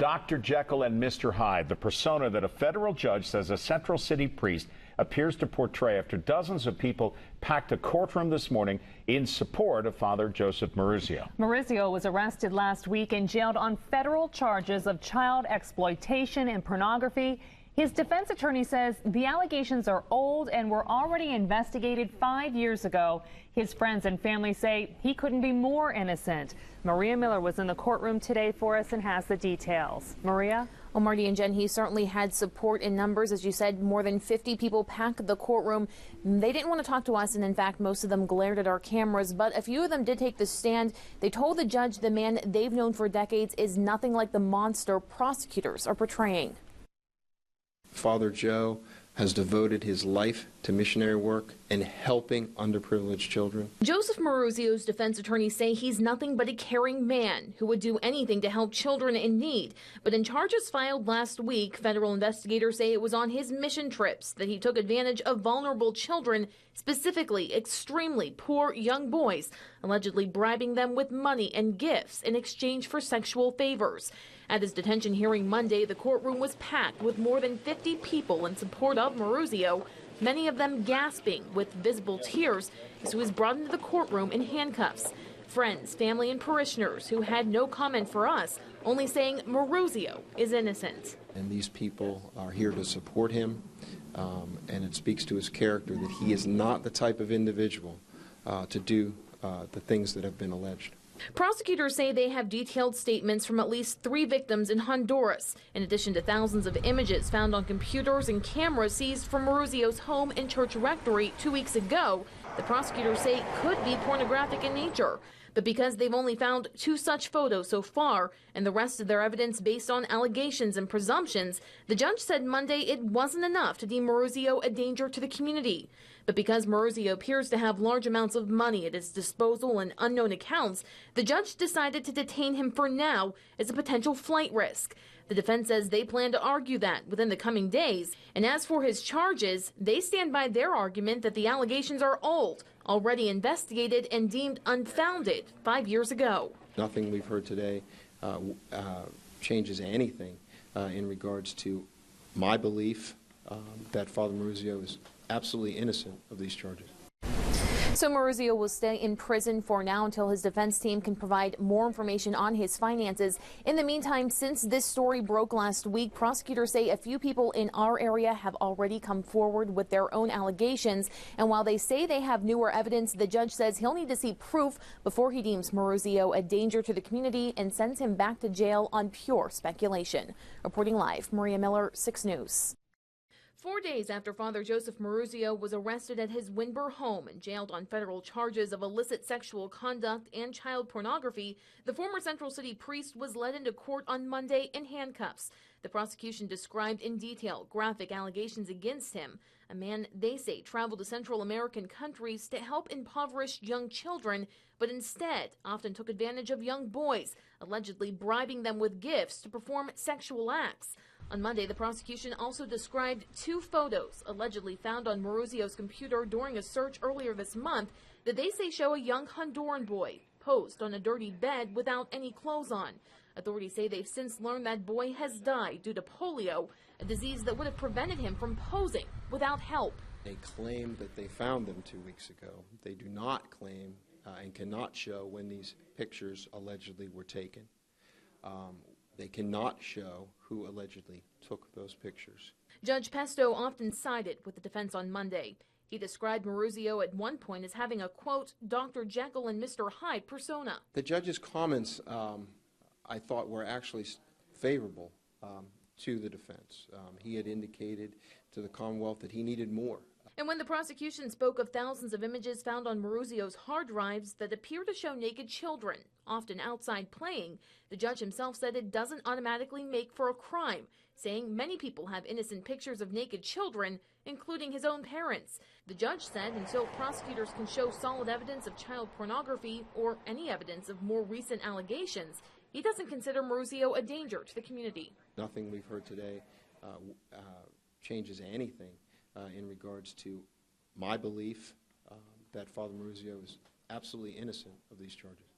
Dr. Jekyll and Mr. Hyde, the persona that a federal judge says a Central City priest appears to portray after dozens of people packed a courtroom this morning in support of Father Joseph Maurizio. Maurizio was arrested last week and jailed on federal charges of child exploitation and pornography. His defense attorney says the allegations are old and were already investigated 5 years ago. His friends and family say he couldn't be more innocent. Maria Miller was in the courtroom today for us and has the details. Maria? Well, Marty and Jen, he certainly had support in numbers. As you said, more than 50 people packed the courtroom. They didn't want to talk to us, and in fact, most of them glared at our cameras, but a few of them did take the stand. They told the judge the man they've known for decades is nothing like the monster prosecutors are portraying. Father Joe has devoted his life to missionary work and helping underprivileged children. Joseph Maurizios' defense attorneys say he's nothing but a caring man who would do anything to help children in need. But in charges filed last week, federal investigators say it was on his mission trips that he took advantage of vulnerable children, specifically extremely poor young boys, allegedly bribing them with money and gifts in exchange for sexual favors. At his detention hearing Monday, the courtroom was packed with more than 50 people in support of Maurizio, many of them gasping with visible tears as he was brought into the courtroom in handcuffs. Friends, family, and parishioners who had no comment for us, only saying Maurizio is innocent. And these people are here to support him, and it speaks to his character that he is not the type of individual to do the things that have been alleged. Prosecutors say they have detailed statements from at least 3 victims in Honduras, in addition to thousands of images found on computers and cameras seized from Maurizio's home and church rectory 2 weeks ago. The prosecutors say could be pornographic in nature. But because they've only found 2 such photos so far, and the rest of their evidence based on allegations and presumptions, the judge said Monday it wasn't enough to deem Maurizio a danger to the community. But because Maurizio appears to have large amounts of money at his disposal in unknown accounts, the judge decided to detain him for now as a potential flight risk. The defense says they plan to argue that within the coming days. And as for his charges, they stand by their argument that the allegations are old, already investigated and deemed unfounded 5 years ago. Nothing we've heard today changes anything in regards to my belief that Father Maurizio is absolutely innocent of these charges. So Maurizio will stay in prison for now until his defense team can provide more information on his finances. In the meantime, since this story broke last week, prosecutors say a few people in our area have already come forward with their own allegations. And while they say they have newer evidence, the judge says he'll need to see proof before he deems Maurizio a danger to the community and sends him back to jail on pure speculation. Reporting live, Maria Miller, 6 News. 4 days after Father Joseph Maurizio was arrested at his Winburn home and jailed on federal charges of illicit sexual conduct and child pornography, the former Central City priest was led into court on Monday in handcuffs. The prosecution described in detail graphic allegations against him, a man they say traveled to Central American countries to help impoverished young children, but instead often took advantage of young boys, allegedly bribing them with gifts to perform sexual acts. On Monday, the prosecution also described 2 photos allegedly found on Maurizio's computer during a search earlier this month that they say show a young Honduran boy posed on a dirty bed without any clothes on. Authorities say they've since learned that boy has died due to polio, a disease that would have prevented him from posing without help. They claim that they found them 2 weeks ago. They do not claim and cannot show when these pictures allegedly were taken. They cannot show who allegedly took those pictures. Judge Pesto often sided with the defense on Monday. He described Maurizio at one point as having a, quote, Dr. Jekyll and Mr. Hyde persona. The judge's comments, I thought, were actually favorable to the defense. He had indicated to the Commonwealth that he needed more. And when the prosecution spoke of thousands of images found on Maurizio's hard drives that appear to show naked children, often outside playing, the judge himself said it doesn't automatically make for a crime, saying many people have innocent pictures of naked children, including his own parents. The judge said until prosecutors can show solid evidence of child pornography or any evidence of more recent allegations, he doesn't consider Maurizio a danger to the community. Nothing we've heard today changes anything in regards to my belief that Father Maurizio is absolutely innocent of these charges.